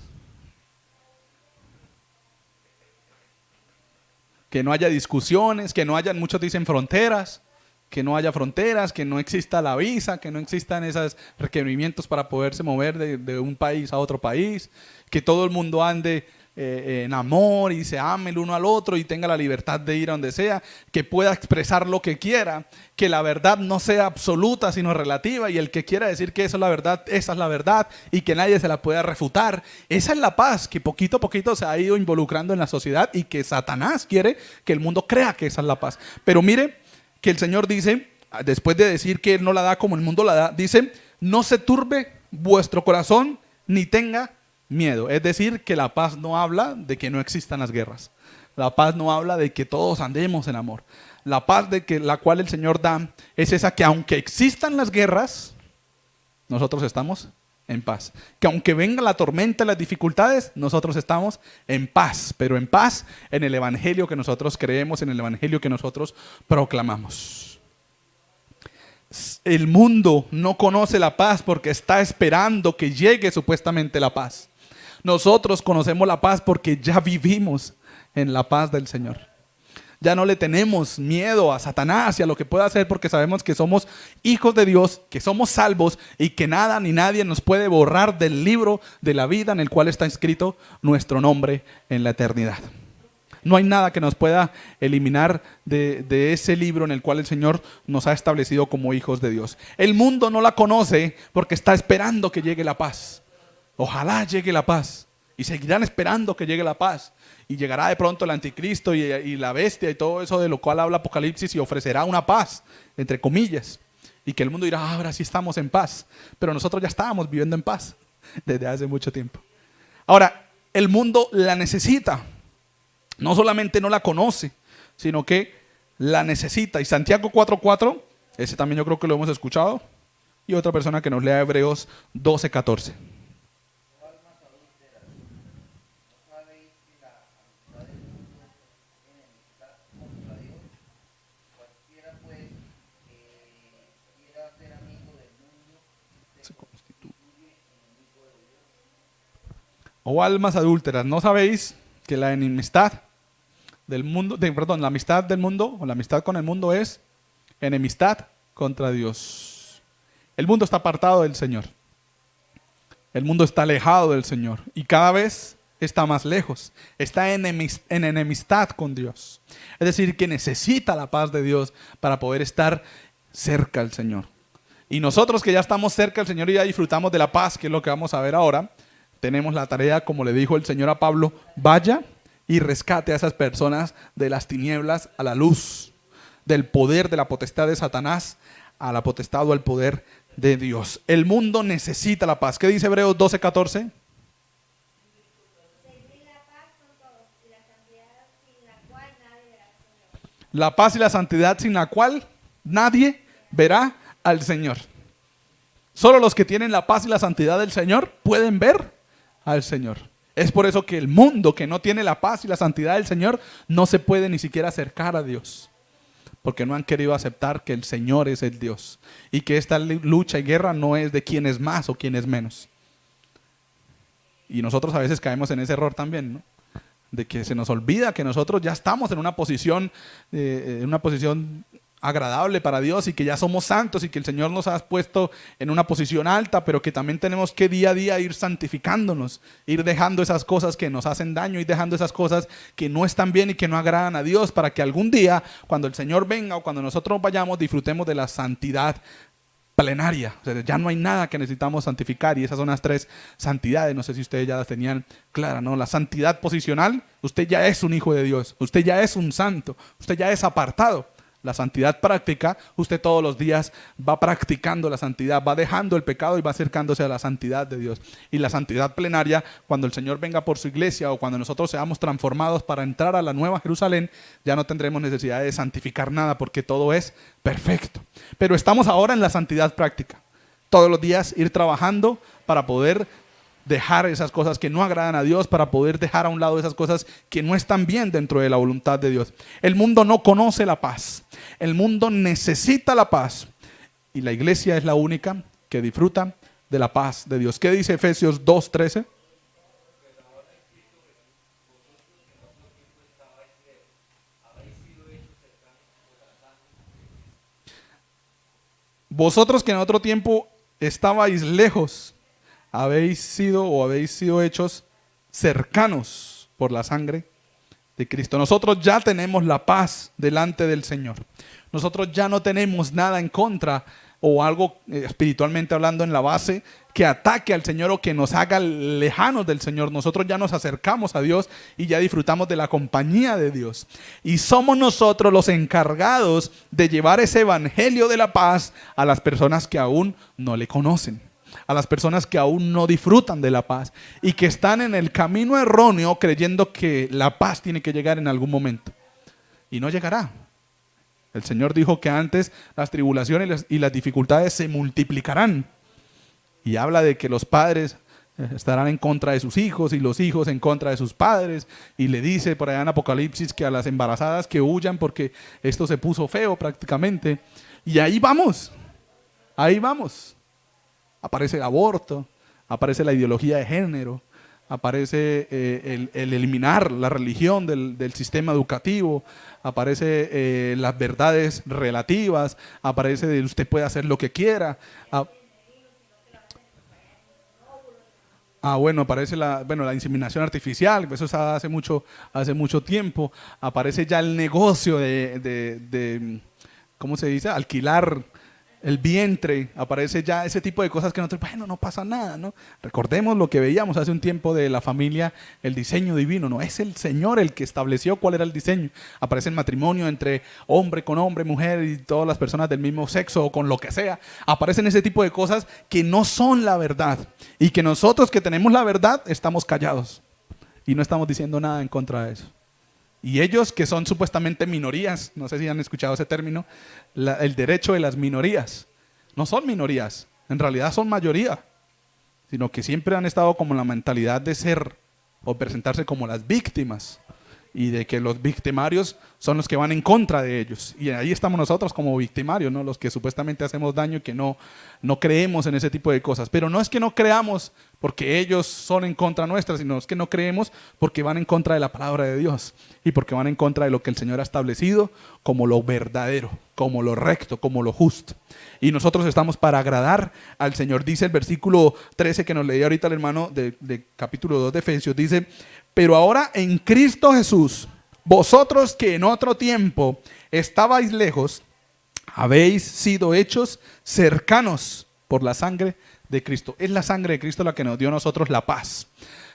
Que no haya discusiones, que no haya, muchos dicen fronteras. Que no haya fronteras, que no exista la visa, que no existan esos requerimientos para poderse mover de un país a otro país. Que todo el mundo ande en amor y se ame el uno al otro y tenga la libertad de ir a donde sea, que pueda expresar lo que quiera, que la verdad no sea absoluta sino relativa, y el que quiera decir que eso es la verdad, esa es la verdad, y que nadie se la pueda refutar. Esa es la paz que poquito a poquito se ha ido involucrando en la sociedad y que Satanás quiere que el mundo crea que esa es la paz. Pero mire que el Señor dice, después de decir que Él no la da como el mundo la da, dice, no se turbe vuestro corazón ni tenga miedo. Es decir, que la paz no habla de que no existan las guerras. La paz no habla de que todos andemos en amor. La paz de que la cual el Señor da es esa, que aunque existan las guerras, nosotros estamos en paz. Que aunque venga la tormenta, las dificultades, nosotros estamos en paz. Pero en paz en el evangelio que nosotros creemos, en el evangelio que nosotros proclamamos. El mundo no conoce la paz porque está esperando que llegue supuestamente la paz. Nosotros conocemos la paz porque ya vivimos en la paz del Señor. Ya no le tenemos miedo a Satanás y a lo que pueda hacer, porque sabemos que somos hijos de Dios, que somos salvos y que nada ni nadie nos puede borrar del libro de la vida en el cual está escrito nuestro nombre en la eternidad. No hay nada que nos pueda eliminar de ese libro en el cual el Señor nos ha establecido como hijos de Dios. El mundo no la conoce porque está esperando que llegue la paz. Ojalá llegue la paz. Y seguirán esperando que llegue la paz. Y llegará de pronto el anticristo y la bestia y todo eso de lo cual habla Apocalipsis, y ofrecerá una paz, entre comillas. Y que el mundo dirá, ahora sí estamos en paz. Pero nosotros ya estábamos viviendo en paz desde hace mucho tiempo. Ahora, el mundo la necesita. No solamente no la conoce, sino que la necesita. Y Santiago 4:4, ese también yo creo que lo hemos escuchado. Y otra persona que nos lea Hebreos 12:14. O almas adúlteras, ¿no sabéis que la enemistad del mundo, la amistad del mundo, o la amistad con el mundo, es enemistad contra Dios? El mundo está apartado del Señor. El mundo está alejado del Señor y cada vez está más lejos. Está en enemistad con Dios. Es decir, que necesita la paz de Dios para poder estar cerca al Señor. Y nosotros que ya estamos cerca al Señor y ya disfrutamos de la paz, que es lo que vamos a ver ahora, tenemos la tarea, como le dijo el Señor a Pablo, vaya y rescate a esas personas de las tinieblas a la luz, del poder de la potestad de Satanás a la potestad o al poder de Dios. El mundo necesita la paz. ¿Qué dice Hebreos 12:14? La paz y la santidad sin la cual nadie verá al Señor. Solo los que tienen la paz y la santidad del Señor pueden ver al Señor. Es por eso que el mundo que no tiene la paz y la santidad del Señor no se puede ni siquiera acercar a Dios, porque no han querido aceptar que el Señor es el Dios y que esta lucha y guerra no es de quién es más o quién es menos. Y nosotros a veces caemos en ese error también, ¿no? De que se nos olvida que nosotros ya estamos en una posición agradable para Dios y que ya somos santos y que el Señor nos ha puesto en una posición alta, pero que también tenemos que día a día ir santificándonos, ir dejando esas cosas que nos hacen daño, ir dejando esas cosas que no están bien y que no agradan a Dios, para que algún día, cuando el Señor venga o cuando nosotros vayamos, disfrutemos de la santidad plenaria. O sea, ya no hay nada que necesitamos santificar, y esas son las tres santidades. No sé si ustedes ya las tenían claras, ¿no? La santidad posicional: usted ya es un hijo de Dios, usted ya es un santo, usted ya es apartado. La santidad práctica: usted todos los días va practicando la santidad, va dejando el pecado y va acercándose a la santidad de Dios. Y la santidad plenaria: cuando el Señor venga por su iglesia o cuando nosotros seamos transformados para entrar a la nueva Jerusalén, ya no tendremos necesidad de santificar nada, porque todo es perfecto. Pero estamos ahora en la santidad práctica. Todos los días ir trabajando para poder dejar esas cosas que no agradan a Dios, para poder dejar a un lado esas cosas que no están bien dentro de la voluntad de Dios. El mundo no conoce la paz. El mundo necesita la paz. Y la iglesia es la única que disfruta de la paz de Dios. ¿Qué dice Efesios 2:13? Vosotros que en otro tiempo estabais lejos, habéis sido hechos cercanos por la sangre de Cristo. Nosotros ya tenemos la paz delante del Señor. Nosotros ya no tenemos nada en contra, o algo espiritualmente hablando en la base, que ataque al Señor o que nos haga lejanos del Señor. Nosotros ya nos acercamos a Dios y ya disfrutamos de la compañía de Dios. Y somos nosotros los encargados de llevar ese evangelio de la paz a las personas que aún no le conocen, a las personas que aún no disfrutan de la paz y que están en el camino erróneo creyendo que la paz tiene que llegar en algún momento. Y no llegará. El Señor dijo que antes las tribulaciones y las dificultades se multiplicarán. Y habla de que los padres estarán en contra de sus hijos y los hijos en contra de sus padres. Y le dice por allá en Apocalipsis que a las embarazadas que huyan porque esto se puso feo prácticamente. Y ahí vamos. Ahí vamos. Aparece el aborto, aparece la ideología de género, aparece el eliminar la religión del sistema educativo, aparece las verdades relativas, aparece de usted puede hacer lo que quiera. Bueno, aparece la inseminación artificial, eso está hace mucho tiempo. Aparece ya el negocio de ¿cómo se dice? Alquilar el vientre. Aparece ya ese tipo de cosas que nosotros, bueno, no pasa nada, ¿no? Recordemos lo que veíamos hace un tiempo de la familia, el diseño divino, ¿no? Es el Señor el que estableció cuál era el diseño. Aparece el matrimonio entre hombre con hombre, mujer y todas las personas del mismo sexo o con lo que sea. Aparecen ese tipo de cosas que no son la verdad y que nosotros que tenemos la verdad estamos callados y no estamos diciendo nada en contra de eso. Y ellos que son supuestamente minorías, no sé si han escuchado ese término, el derecho de las minorías. No son minorías, en realidad son mayoría, sino que siempre han estado como en la mentalidad de ser o presentarse como las víctimas y de que los victimarios son los que van en contra de ellos. Y ahí estamos nosotros como victimarios, ¿no? Los que supuestamente hacemos daño y que no creemos en ese tipo de cosas. Pero no es que no creamos porque ellos son en contra nuestra, sino es que no creemos porque van en contra de la palabra de Dios y porque van en contra de lo que el Señor ha establecido como lo verdadero, como lo recto, como lo justo. Y nosotros estamos para agradar al Señor. Dice el versículo 13 que nos leía ahorita el hermano de capítulo 2 de Efesios, dice: pero ahora en Cristo Jesús, vosotros que en otro tiempo estabais lejos, habéis sido hechos cercanos por la sangre de Cristo. Es la sangre de Cristo la que nos dio a nosotros la paz.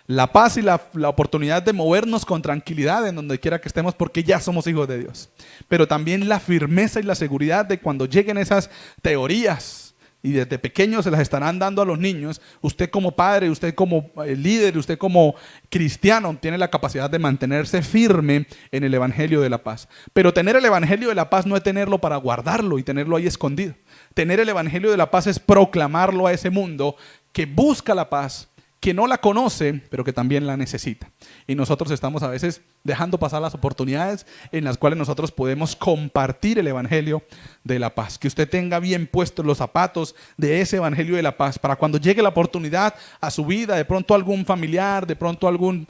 La paz y la oportunidad de movernos con tranquilidad en donde quiera que estemos, porque ya somos hijos de Dios. Pero también la firmeza y la seguridad de cuando lleguen esas teorías, y desde pequeños se las estarán dando a los niños, usted como padre, usted como líder, usted como cristiano tiene la capacidad de mantenerse firme en el evangelio de la paz. Pero tener el evangelio de la paz no es tenerlo para guardarlo y tenerlo ahí escondido. Tener el evangelio de la paz es proclamarlo a ese mundo que busca la paz, que no la conoce, pero que también la necesita. Y nosotros estamos a veces dejando pasar las oportunidades en las cuales nosotros podemos compartir el evangelio de la paz. Que usted tenga bien puestos los zapatos de ese evangelio de la paz para cuando llegue la oportunidad a su vida, de pronto algún familiar, de pronto algún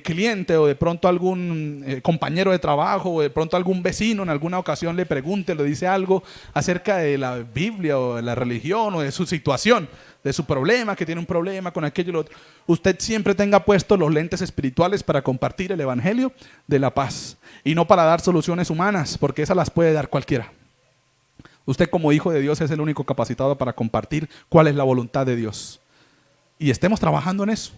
cliente o de pronto algún compañero de trabajo o de pronto algún vecino en alguna ocasión le pregunte, le dice algo acerca de la Biblia o de la religión o de su situación, de su problema, que tiene un problema con aquello y lo otro. Usted siempre tenga puestos los lentes espirituales para compartir el evangelio de la paz y no para dar soluciones humanas, porque esas las puede dar cualquiera. Usted como hijo de Dios es el único capacitado para compartir cuál es la voluntad de Dios. Y estemos trabajando en eso.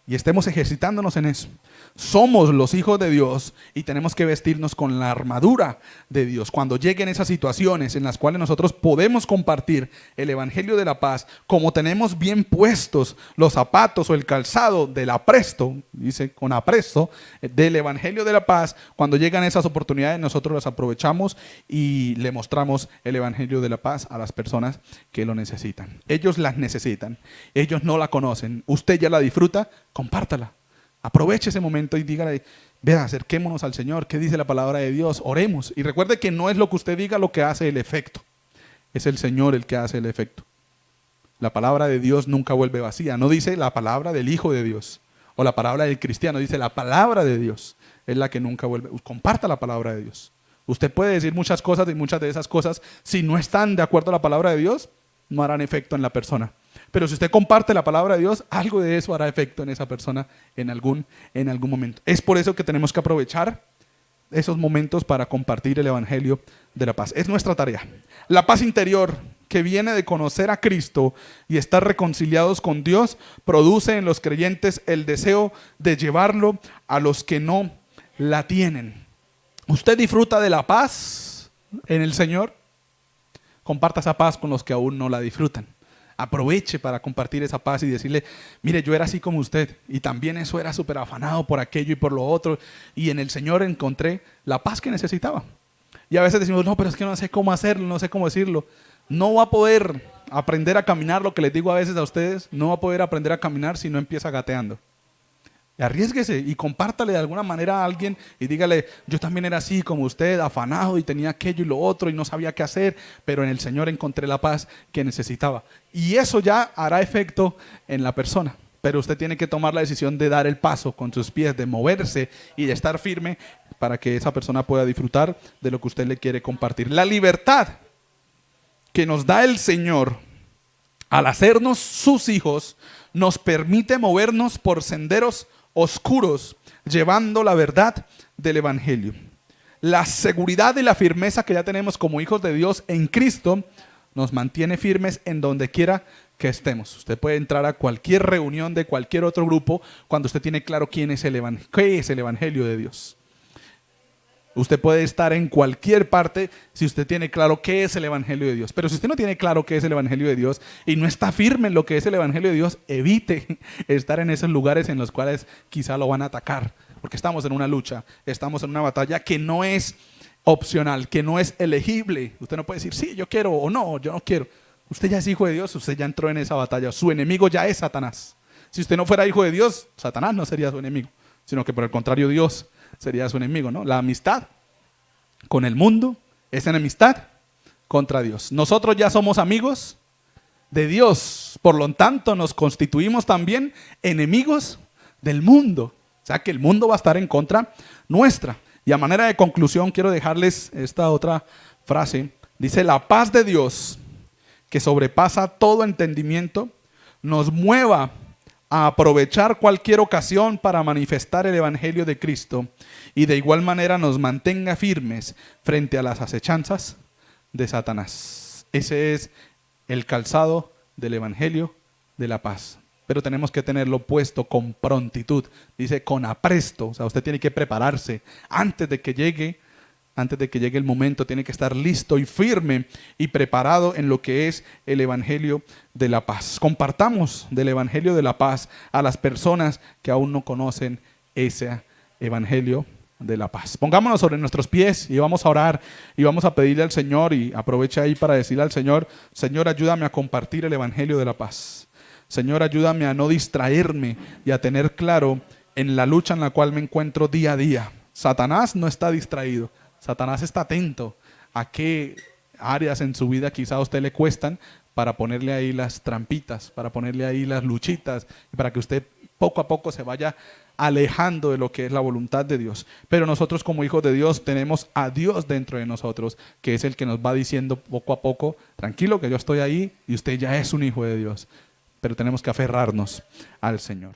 Y estemos ejercitándonos en eso. Somos los hijos de Dios y tenemos que vestirnos con la armadura de Dios. Cuando lleguen esas situaciones en las cuales nosotros podemos compartir el evangelio de la paz, como tenemos bien puestos los zapatos o el calzado del apresto, dice con apresto, del evangelio de la paz, cuando llegan esas oportunidades nosotros las aprovechamos y le mostramos el evangelio de la paz a las personas que lo necesitan. Ellos las necesitan, ellos no la conocen, usted ya la disfruta, compártala. Aproveche ese momento y dígale, vea, acerquémonos al Señor, ¿qué dice la palabra de Dios? Oremos. Y recuerde que no es lo que usted diga lo que hace el efecto. Es el Señor el que hace el efecto. La palabra de Dios nunca vuelve vacía. No dice la palabra del Hijo de Dios o la palabra del cristiano. Dice la palabra de Dios es la que nunca vuelve. Comparta la palabra de Dios. Usted puede decir muchas cosas y muchas de esas cosas, si no están de acuerdo a la palabra de Dios, no harán efecto en la persona. Pero si usted comparte la palabra de Dios, algo de eso hará efecto en esa persona en algún momento. Es por eso que tenemos que aprovechar esos momentos para compartir el evangelio de la paz. Es nuestra tarea. La paz interior que viene de conocer a Cristo y estar reconciliados con Dios produce en los creyentes el deseo de llevarlo a los que no la tienen. ¿Usted disfruta de la paz en el Señor? Comparta esa paz con los que aún no la disfrutan. Aproveche para compartir esa paz y decirle, mire, yo era así como usted y también eso era súper afanado por aquello y por lo otro y en el Señor encontré la paz que necesitaba. Y a veces decimos, no, pero es que no sé cómo hacerlo, no sé cómo decirlo. No va a poder aprender a caminar, lo que les digo a veces a ustedes, no va a poder aprender a caminar si no empieza gateando. Arriésguese y compártale de alguna manera a alguien y dígale, yo también era así como usted, afanado y tenía aquello y lo otro y no sabía qué hacer, pero en el Señor encontré la paz que necesitaba. Y eso ya hará efecto en la persona, pero usted tiene que tomar la decisión de dar el paso con sus pies, de moverse y de estar firme para que esa persona pueda disfrutar de lo que usted le quiere compartir. La libertad que nos da el Señor al hacernos sus hijos nos permite movernos por senderos oscuros, llevando la verdad del evangelio. La seguridad y la firmeza que ya tenemos como hijos de Dios en Cristo nos mantiene firmes en donde quiera que estemos. Usted puede entrar a cualquier reunión de cualquier otro grupo cuando usted tiene claro qué es el evangelio de Dios. Usted puede estar en cualquier parte si usted tiene claro qué es el evangelio de Dios. Pero si usted no tiene claro qué es el evangelio de Dios y no está firme en lo que es el evangelio de Dios, evite estar en esos lugares en los cuales quizá lo van a atacar. Porque estamos en una lucha, estamos en una batalla que no es opcional, que no es elegible. Usted no puede decir, sí, yo quiero o no, yo no quiero. Usted ya es hijo de Dios, usted ya entró en esa batalla. Su enemigo ya es Satanás. Si usted no fuera hijo de Dios, Satanás no sería su enemigo, sino que por el contrario Dios sería su enemigo, ¿no? La amistad con el mundo es enemistad contra Dios. Nosotros ya somos amigos de Dios, por lo tanto nos constituimos también enemigos del mundo. O sea que el mundo va a estar en contra nuestra. Y a manera de conclusión quiero dejarles esta otra frase. Dice, la paz de Dios, que sobrepasa todo entendimiento, nos mueva a aprovechar cualquier ocasión para manifestar el evangelio de Cristo y de igual manera nos mantenga firmes frente a las acechanzas de Satanás. Ese es el calzado del evangelio de la paz. Pero tenemos que tenerlo puesto con prontitud, dice con apresto. O sea, usted tiene que prepararse antes de que llegue el momento, tiene que estar listo y firme y preparado en lo que es el evangelio de la paz. Compartamos del evangelio de la paz a las personas que aún no conocen ese evangelio de la paz. Pongámonos sobre nuestros pies y vamos a orar y vamos a pedirle al Señor, y aprovecha ahí para decirle al Señor, Señor, ayúdame a compartir el evangelio de la paz. Señor, ayúdame a no distraerme y a tener claro en la lucha en la cual me encuentro día a día. Satanás no está distraído. Satanás está atento a qué áreas en su vida quizá a usted le cuestan para ponerle ahí las trampitas, para ponerle ahí las luchitas, y para que usted poco a poco se vaya alejando de lo que es la voluntad de Dios. Pero nosotros como hijos de Dios tenemos a Dios dentro de nosotros, que es el que nos va diciendo poco a poco, tranquilo que yo estoy ahí y usted ya es un hijo de Dios. Pero tenemos que aferrarnos al Señor.